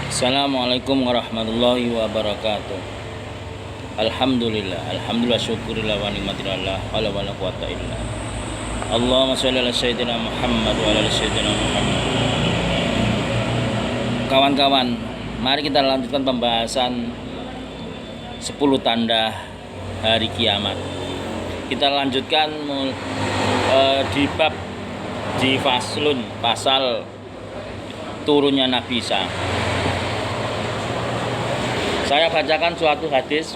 Assalamualaikum warahmatullahi wabarakatuh. Alhamdulillah syukurillah wa nikmatillah wala quwata illa. Allahumma shalli ala sayyidina Muhammad wa ala sayyidina Muhammad. Kawan-kawan, mari kita lanjutkan pembahasan 10 tanda hari kiamat. Kita lanjutkan di faslun, pasal turunnya Nabi Isa. Saya bacakan suatu hadis.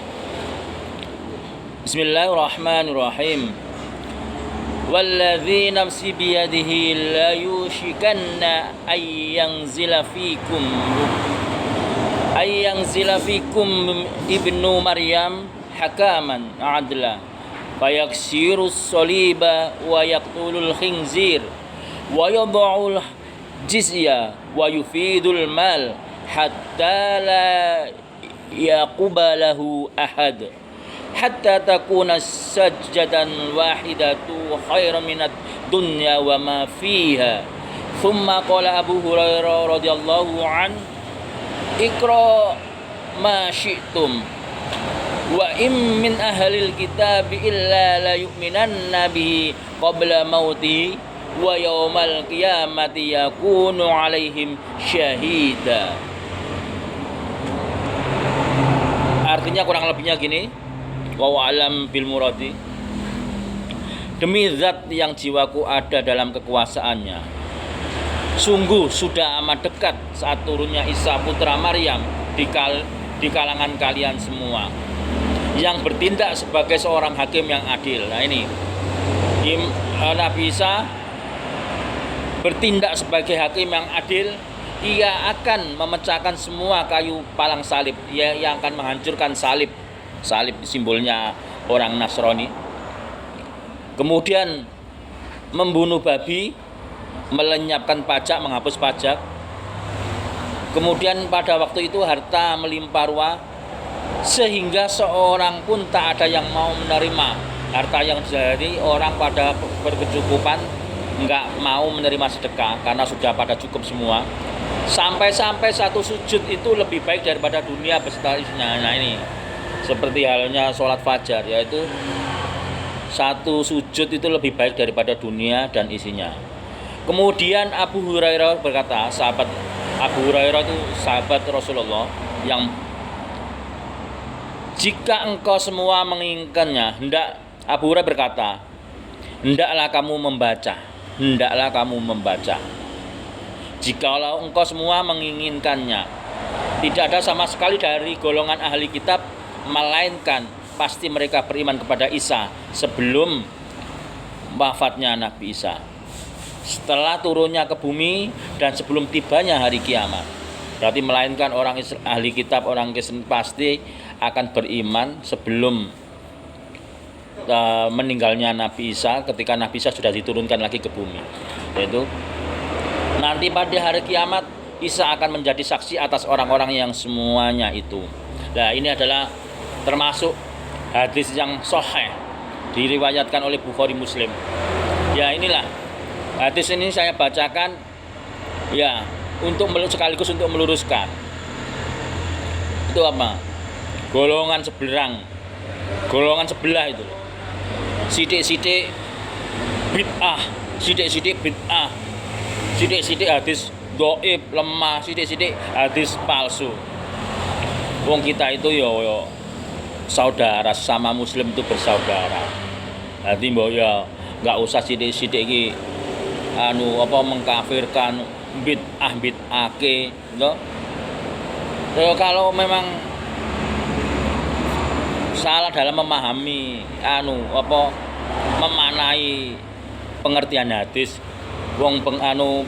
Bismillahirrahmanirrahim. Walladzi nafsi biyadihi la yushikanna ayyanzila fikum ibnu Maryam hakaman adla fayaksirus soliba wa yaqtulul khinzir wa yad'ul jizya wa yufidul mal hatta la yaqubalahu ahad hatta takuna sajdatan wahidatu khairan minad dunya wa ma fiha. Thumma qala Abu Hurairah radhiyallahu an ikra ma syi'tum wa im min ahlil kitab illa la yu'minanna bihi qabla mautihi wa yawmal qiyamati yakunu alaihim syahida. Artinya kurang lebihnya gini, wa alam bil muradi. Demi zat yang jiwaku ada dalam kekuasaannya, sungguh sudah amat dekat saat turunnya Isa putra Maryam di kalangan kalian semua, yang bertindak sebagai seorang hakim yang adil. Nah ini Nabi Isa bertindak sebagai hakim yang adil. Ia akan memecahkan semua kayu palang salib. Ia akan menghancurkan salib simbolnya orang Nasrani. Kemudian membunuh babi, melenyapkan pajak, menghapus pajak. Kemudian pada waktu itu harta melimpah ruah, sehingga seorang pun tak ada yang mau menerima harta yang jadi orang pada berkecukupan, enggak mau menerima sedekah karena sudah pada cukup semua. Sampai-sampai satu sujud itu lebih baik daripada dunia beserta isinya. Nah ini seperti halnya sholat fajar, yaitu satu sujud itu lebih baik daripada dunia dan isinya. Kemudian Abu Hurairah berkata, sahabat Abu Hurairah itu sahabat Rasulullah yang jika engkau semua menginginkannya, Abu Hurairah berkata, hendaklah kamu membaca. Jikalau engkau semua menginginkannya, tidak ada sama sekali dari golongan ahli kitab, melainkan pasti mereka beriman kepada Isa sebelum wafatnya Nabi Isa, setelah turunnya ke bumi dan sebelum tibanya hari kiamat. Berarti melainkan orang ahli kitab, orang Kristen pasti akan beriman sebelum meninggalnya Nabi Isa, ketika Nabi Isa sudah diturunkan lagi ke bumi. Yaitu nanti pada hari kiamat Isa akan menjadi saksi atas orang-orang yang semuanya itu. Nah ini adalah termasuk hadis yang sahih, diriwayatkan oleh Bukhari Muslim. Ya inilah hadis ini saya bacakan ya sekaligus untuk meluruskan itu apa, golongan sebelah itu sidik-sidik bid'ah, sidik-sidik hadis dhaif, lemah, sidik-sidik hadis palsu. Wong kita itu yo saudara, sama muslim itu bersaudara. Nanti mbok ya enggak usah sidik-sidik iki mengkafirkan bid'ah-bid'ake gitu. Kalau memang salah dalam memahami memanai pengertian hadis,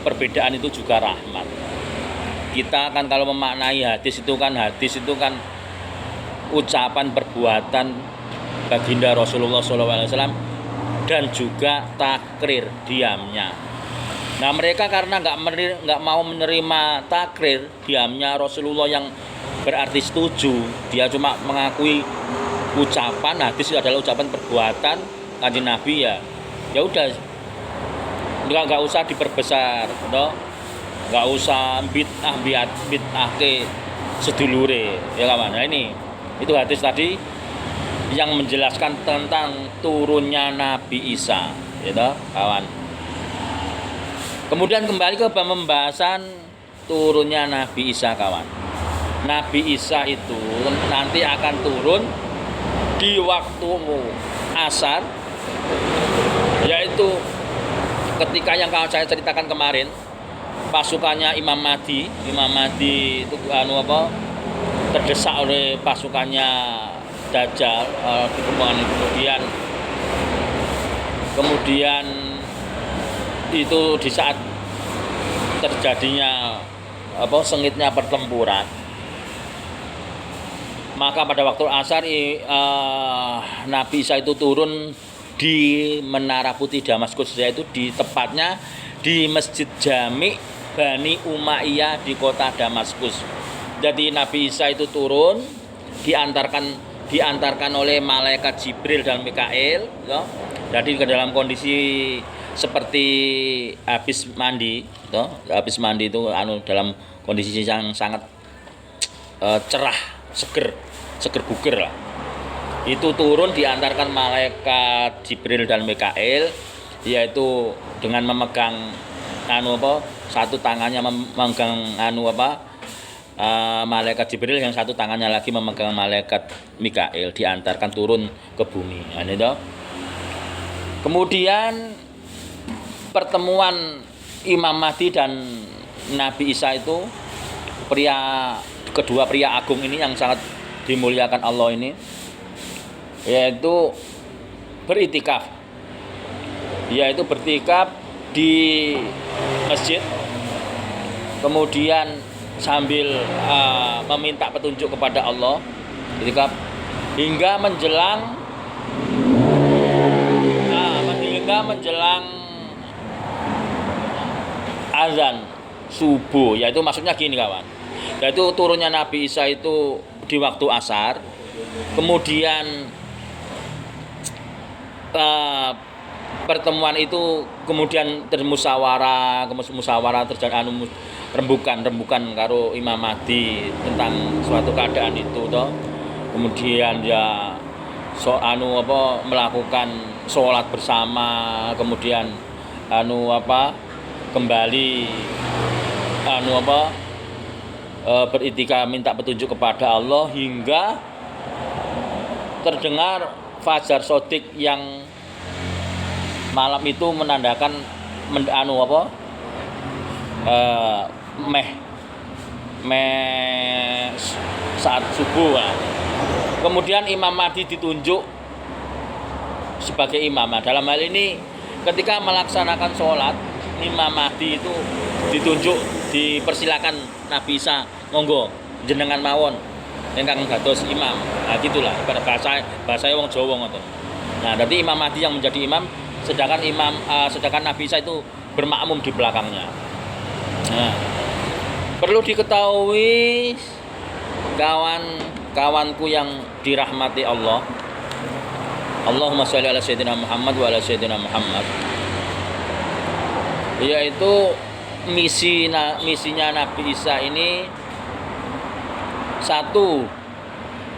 perbedaan itu juga rahmat. Kita kan kalau memaknai hadis itu kan ucapan perbuatan baginda Rasulullah SAW dan juga takrir diamnya. Nah mereka karena nggak mau menerima takrir diamnya Rasulullah yang berarti setuju, dia cuma mengakui ucapan hadis itu adalah ucapan perbuatan kanjeng Nabi, ya udah nggak usah diperbesar, toh. nggak usah bid'ah ke sedulure ya kawan. Nah ini itu hadis tadi yang menjelaskan tentang turunnya Nabi Isa gitu kawan. Kemudian kembali ke pembahasan turunnya Nabi Isa kawan. Nabi Isa itu nanti akan turun di waktu asar, yaitu ketika yang saya ceritakan kemarin, pasukannya Imam Mahdi itu terdesak oleh pasukannya Dajjal di kemudian itu di saat terjadinya sengitnya pertempuran, maka pada waktu asar Nabi Isa itu turun di Menara Putih Damaskus, yaitu di tepatnya di Masjid Jami' Bani Umayyah di kota Damaskus. Jadi Nabi Isa itu turun diantarkan oleh malaikat Jibril dan Mikail ya. Jadi ke dalam kondisi seperti habis mandi ya. Habis mandi itu dalam kondisi yang sangat cerah, seger buger lah. Itu turun diantarkan malaikat Jibril dan Mikail, yaitu dengan memegang satu tangannya memegang malaikat Jibril, yang satu tangannya lagi memegang malaikat Mikail, diantarkan turun ke bumi. Kemudian pertemuan Imam Mahdi dan Nabi Isa itu, kedua pria agung ini yang sangat dimuliakan Allah ini, yaitu beriktikaf di masjid, kemudian sambil meminta petunjuk kepada Allah, iktikaf hingga menjelang azan subuh, yaitu maksudnya gini kawan, yaitu turunnya Nabi Isa itu di waktu asar, kemudian pertemuan itu kemudian musyawarah terjadi rembukan karo Imam Mahdi tentang suatu keadaan itu toh. Kemudian ya melakukan sholat bersama, kemudian kembali beriktikaf minta petunjuk kepada Allah hingga terdengar fajar sodik yang malam itu menandakan saat subuh. Kemudian Imam Mahdi ditunjuk sebagai imam. Dalam hal ini ketika melaksanakan sholat, Imam Mahdi itu ditunjuk, dipersilakan Nabi Isa, monggo jenengan mawon ingkang dados imam. Nah gitulah bahasa wong Jawa ngoten. Nah, berarti Imam Mahdi yang menjadi imam, sedangkan Nabi Isa itu bermakmum di belakangnya. Nah, perlu diketahui kawan-kawanku yang dirahmati Allah. Allahumma sholli ala sayyidina Muhammad wa ala sayyidina Muhammad. Yaitu misinya Nabi Isa ini, satu,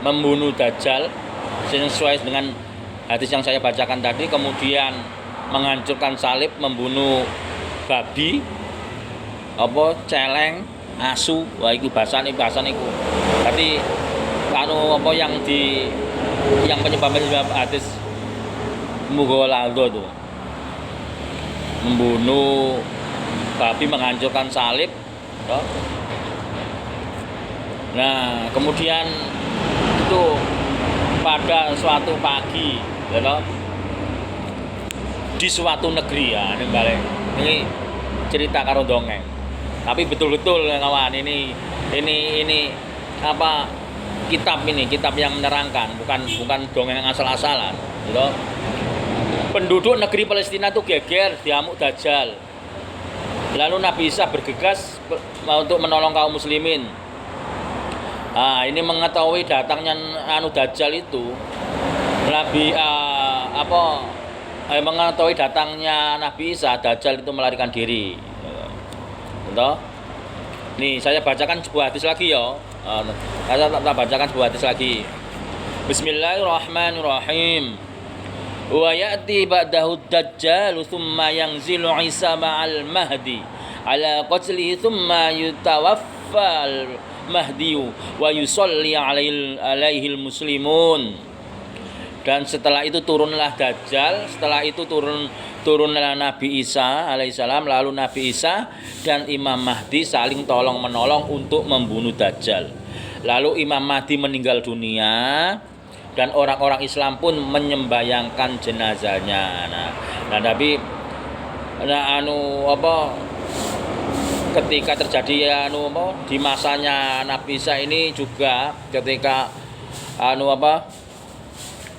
membunuh Dajjal sesuai dengan hadis yang saya bacakan tadi, kemudian menghancurkan salib, membunuh babi, celeng, asu, wah itu bahasan itu. Berarti yang penyebab hadis Mughalladho itu membunuh babi, menghancurkan salib toh. Nah, kemudian itu pada suatu pagi toh, di suatu negeri ya, ini cerita karo dongeng. Tapi betul-betul kawan, ini kitab yang menerangkan, bukan dongeng asal-asalan gitu. Penduduk negeri Palestina itu geger diamuk Dajjal. Lalu Nabi Isa bergegas untuk menolong kaum muslimin. Nah, ini mengetahui datangnya Dajjal itu, mengetahui datangnya Nabi Isa, Dajjal itu melarikan diri. Gitu. Nih, saya bacakan sebuah hadis lagi ya. Saya tak bacakan sebuah hadis lagi. Bismillahirrahmanirrahim. Wa ya'ti ba'dahu dajjal thumma yanzilu Isa ma'al mahdi ala qatlihi thumma yutawaffa al-mahdi wa yusalli alaihi muslimun. Dan setelah itu turunlah Dajjal, setelah itu turunlah Nabi Isa alaihissalam, lalu Nabi Isa dan Imam Mahdi saling tolong menolong untuk membunuh Dajjal. Lalu Imam Mahdi meninggal dunia dan orang-orang Islam pun menyembayangkan jenazahnya. Tapi ketika terjadi di masanya Nabi Isa ini juga ketika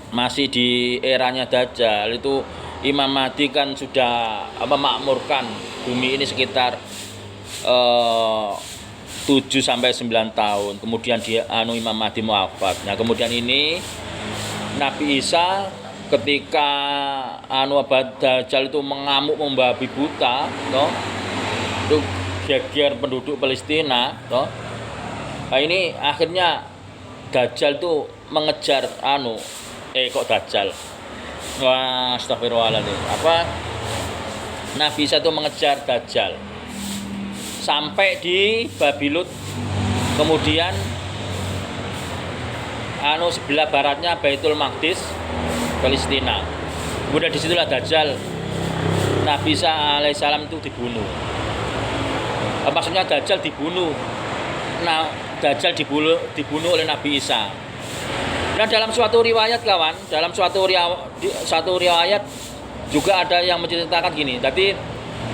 masih di eranya Dajjal itu Imam Mahdi kan sudah memakmurkan bumi ini sekitar 7 sampai 9 tahun. Kemudian Imam Mahdi wafat. Nah, kemudian ini Nabi Isa ketika Dajjal itu mengamuk membabi buta, itu geger penduduk Palestina, Nah, ini akhirnya Dajjal itu mengejar kok Dajjal. Wah, astagfirullahaladzim. Nabi Isa itu mengejar Dajjal sampai di Babilut. Kemudian sebelah baratnya Baitul Maqdis, Palestina. Kemudian disitulah Dajjal Nabi Isa alaihissalam itu dibunuh. Maksudnya Dajjal dibunuh. Nah, Dajjal dibunuh oleh Nabi Isa. Nah, dalam suatu riwayat kawan, dalam suatu riwayat juga ada yang menceritakan gini. Jadi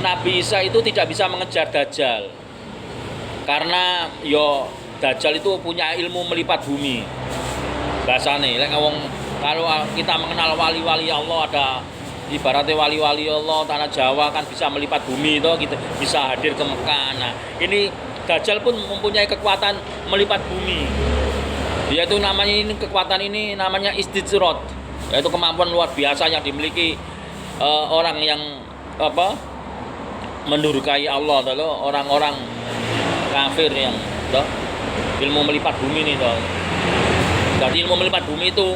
Nabi Isa itu tidak bisa mengejar Dajjal karena Dajjal itu punya ilmu melipat bumi. Bahasane kalau kita mengenal wali-wali Allah, ada ibaratnya wali-wali Allah tanah Jawa kan bisa melipat bumi itu, kita bisa hadir ke Mekah. Nah, ini Dajjal pun mempunyai kekuatan melipat bumi. Yaitu kekuatan ini namanya istijrot, yaitu kemampuan luar biasa yang dimiliki orang yang mendurkai Allah, orang-orang kafir yang ilmu melipat bumi ini. Jadi ilmu melipat bumi itu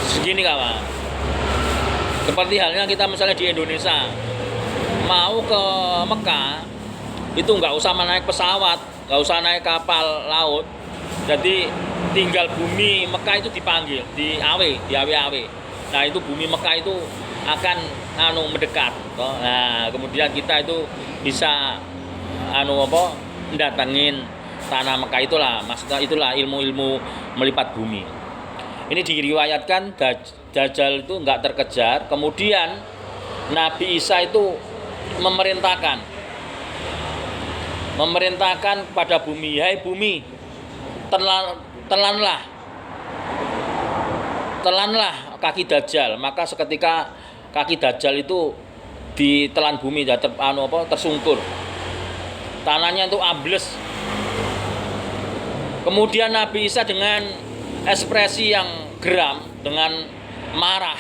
segini kawan. Seperti halnya kita misalnya di Indonesia mau ke Mekah itu nggak usah naik pesawat, nggak usah naik kapal laut. Jadi tinggal bumi Mekah itu dipanggil, di awe. Nah, itu bumi Mekah itu akan mendekat. Nah, kemudian kita itu bisa mendatangin tanah Mekah itulah. Maksudnya itulah ilmu-ilmu melipat bumi. Ini diriwayatkan Dajjal itu enggak terkejar. Kemudian Nabi Isa itu memerintahkan pada bumi, hai bumi, telanlah kaki Dajjal. Maka seketika kaki Dajjal itu ditelan bumi, tersungkur, tanahnya itu ambles. Kemudian Nabi Isa dengan ekspresi yang geram, dengan marah,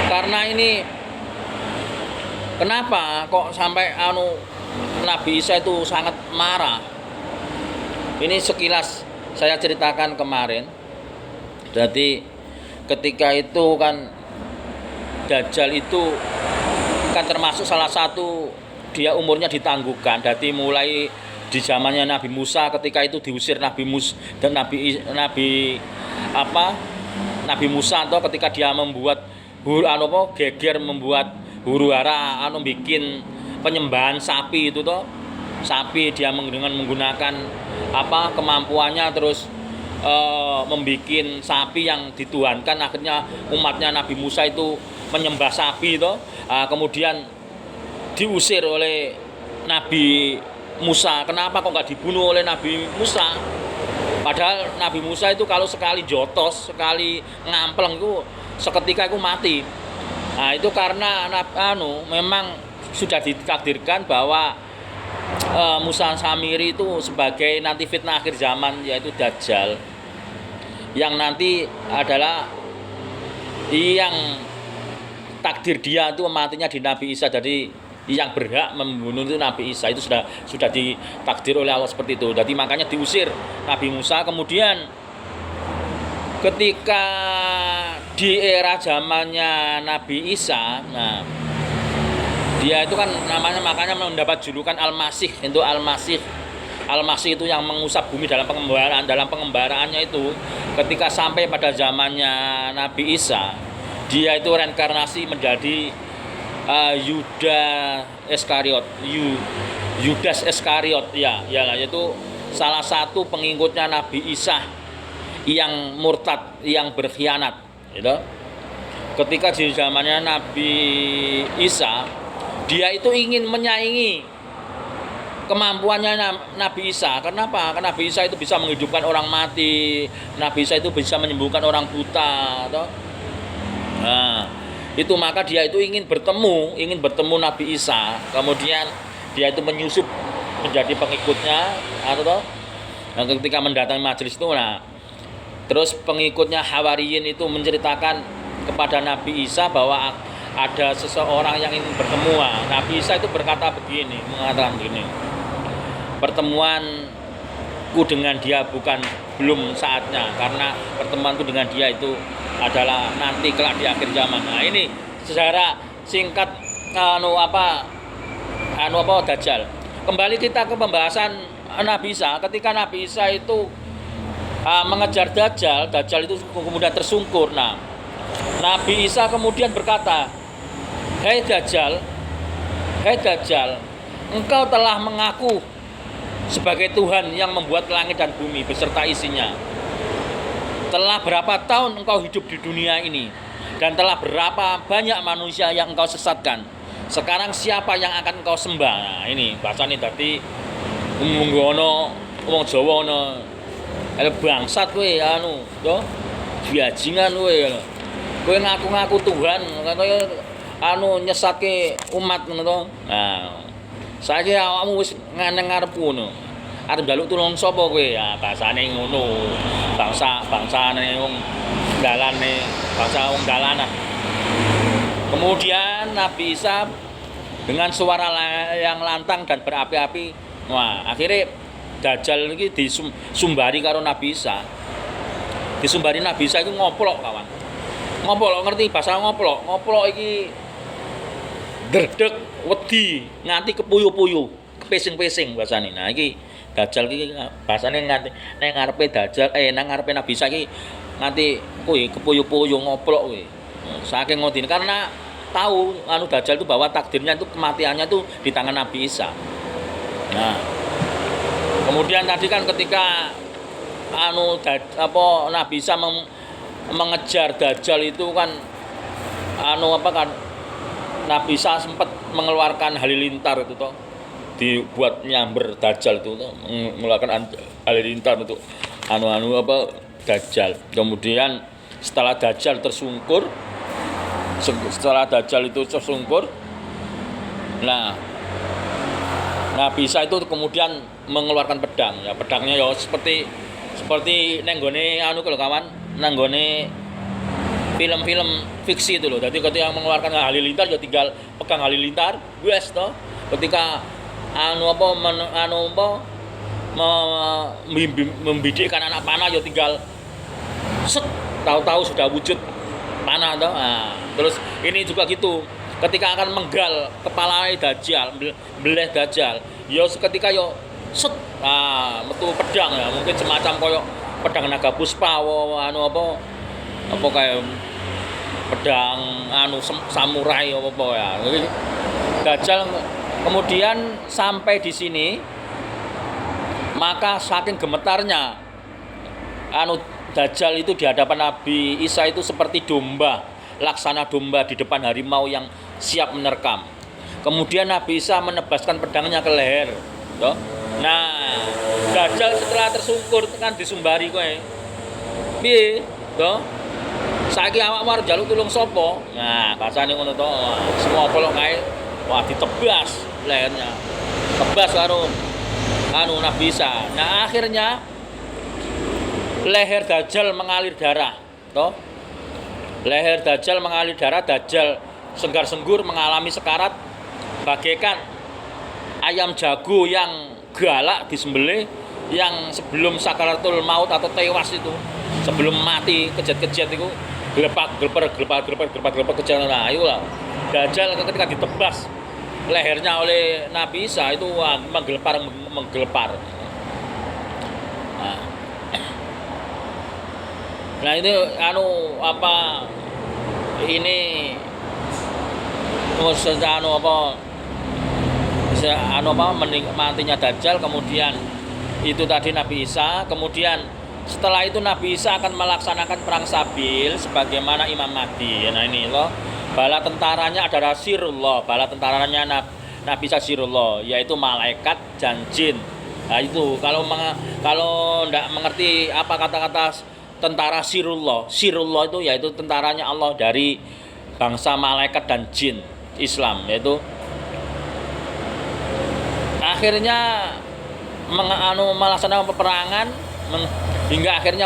karena ini kenapa kok sampai Nabi Isa itu sangat marah. Ini sekilas saya ceritakan kemarin. Jadi ketika itu kan Dajjal itu kan termasuk salah satu, dia umurnya ditangguhkan. Jadi mulai di zamannya Nabi Musa, ketika itu diusir Nabi Musa dan Nabi Musa atau ketika dia membuat geger, membuat huru-hara, bikin penyembahan sapi itu sapi, dia dengan menggunakan kemampuannya, terus membikin sapi yang dituhankan. Akhirnya umatnya Nabi Musa itu menyembah sapi kemudian diusir oleh Nabi Musa. Kenapa kok nggak dibunuh oleh Nabi Musa? Padahal Nabi Musa itu kalau sekali jotos, sekali ngampleng itu seketika itu mati. Nah, itu karena memang sudah ditakdirkan bahwa Musa Samiri itu sebagai nanti fitnah akhir zaman, yaitu Dajjal, yang nanti adalah yang takdir dia itu matinya di Nabi Isa. Jadi yang berhak membunuh itu Nabi Isa. Itu sudah ditakdir oleh Allah seperti itu. Jadi makanya diusir Nabi Musa. Kemudian ketika di era zamannya Nabi Isa, nah dia itu kan namanya makanya mendapat julukan Al-Masih. Itu Al-Masih. Al-Masih itu yang mengusap bumi dalam pengembaraan. Dalam pengembaraannya itu ketika sampai pada zamannya Nabi Isa, dia itu reinkarnasi menjadi Yudas Iskariot ya, yaitu salah satu pengikutnya Nabi Isa yang murtad, yang berkhianat, gitu. Ketika di zamannya Nabi Isa, dia itu ingin menyaingi kemampuannya Nabi Isa. Kenapa? Karena Nabi Isa itu bisa menghidupkan orang mati, Nabi Isa itu bisa menyembuhkan orang buta, toh. Nah, itu maka dia itu ingin bertemu Nabi Isa. Kemudian dia itu menyusup menjadi pengikutnya, atau toh. Nah, ketika mendatangi majelis itu, nah, terus pengikutnya Hawariyin itu menceritakan kepada Nabi Isa bahwa ada seseorang yang ingin bertemu. Nabi Isa itu berkata begini, mengatakan begini, pertemuanku dengan dia belum saatnya, karena pertemuanku dengan dia itu adalah nanti kelak di akhir zaman. Nah, ini secara singkat Dajjal. Kembali kita ke pembahasan Nabi Isa. Ketika Nabi Isa itu mengejar Dajjal itu kemudian tersungkur. Nah, Nabi Isa kemudian berkata, Hei Dajjal, engkau telah mengaku sebagai Tuhan yang membuat langit dan bumi beserta isinya. Telah berapa tahun engkau hidup di dunia ini, dan telah berapa banyak manusia yang engkau sesatkan. Sekarang siapa yang akan engkau sembah? Nah, ini bahasane dadi wong Jawa ono bangsat kowe to. Biajingan kowe. Kowe ngaku-ngaku Tuhan, kaya nyesatke umat ngono to. Nah, saiki awakmu wis ngarepku ngono. Arep njaluk tulung sapa kowe? Ya bahasane ngono. Bangsane wong dalane, bangsa wong dalanan. Kemudian Nabi Isa dengan suara yang lantang dan berapi-api, wah, akhirnya Dajjal ini disumbari karo Nabi Isa. Disumbari Nabi Isa itu ngoplok, kawan. Ngoplok, ngerti bahasa ngoplok? Ngoplok iki derdek, wedi, nganti kepuyu-puyu, kepesing-pesing bahasane. Nah, iki Dajjal iki bahasane nganti nang ngarepe Dajjal nang ngarepe Nabi Isa iki nganti kuwi kepuyu-puyu ngoplok kuwi. Saking ngodine karena tahu Dajjal itu bahwa takdirnya itu kematiannya itu di tangan Nabi Isa. Nah, kemudian tadi kan ketika Nabi Isa mengejar Dajjal itu kan Nabi Isa sempat mengeluarkan halilintar itu toh, dibuat nyamber Dajjal itu toh, mengeluarkan halilintar untuk Dajjal. Kemudian setelah Dajjal itu tersungkur, nah Nabi Isa itu kemudian mengeluarkan pedang. Ya pedangnya ya seperti nenggone kawan, nenggone film-film fiksi itu loh. Jadi ketika mengeluarkan halilintar ya tinggal pegang halilintar, wes toh. Ketika membidikkan anak panah ya tinggal set, tahu-tahu sudah wujud panah toh. Nah, terus ini juga gitu. Ketika akan menggal kepala Dajjal, beleh Dajjal, ya seketika yo set, metu pedang ya, mungkin semacam koyo pedang naga puspa apa kayak pedang samurai apa ya. Dajjal kemudian sampai di sini, maka saking gemetarnya Dajjal itu di hadapan Nabi Isa itu seperti domba, laksana domba di depan harimau yang siap menerkam. Kemudian Nabi Isa menebaskan pedangnya ke leher, toh. Nah, Dajjal setelah tersungkur kan disumbari kowe. Piye, toh? Saiki awakmu arep njaluk tulung sapa? Nah, bahasane ngono to. Semua polok kae wah ditebas lehernya. Tebas karo Nabi Isa. Nah, akhirnya leher Dajjal mengalir darah, toh. Leher Dajjal mengalir darah, Dajjal senggar-senggur mengalami sekarat, bagaikan ayam jago yang galak disembelih, yang sebelum sakaratul maut atau tewas itu, sebelum mati kejat-kejat itu gelepar kejar. Nah itulah Dajjal ketika ditebas lehernya oleh Nabi Isa itu menggelepar. Nah itu ini maksudnya matinya Dajjal, kemudian itu tadi Nabi Isa, kemudian setelah itu Nabi Isa akan melaksanakan perang Sabil sebagaimana Imam Mahdi. Nah ini loh, bala tentaranya adalah sirullah, bala tentaranya Nabi Isa sirullah, yaitu malaikat dan jin. Nah itu kalau tidak mengerti apa kata-kata tentara sirullah itu yaitu tentaranya Allah dari bangsa malaikat dan jin Islam, yaitu akhirnya melaksanakan peperangan hingga akhirnya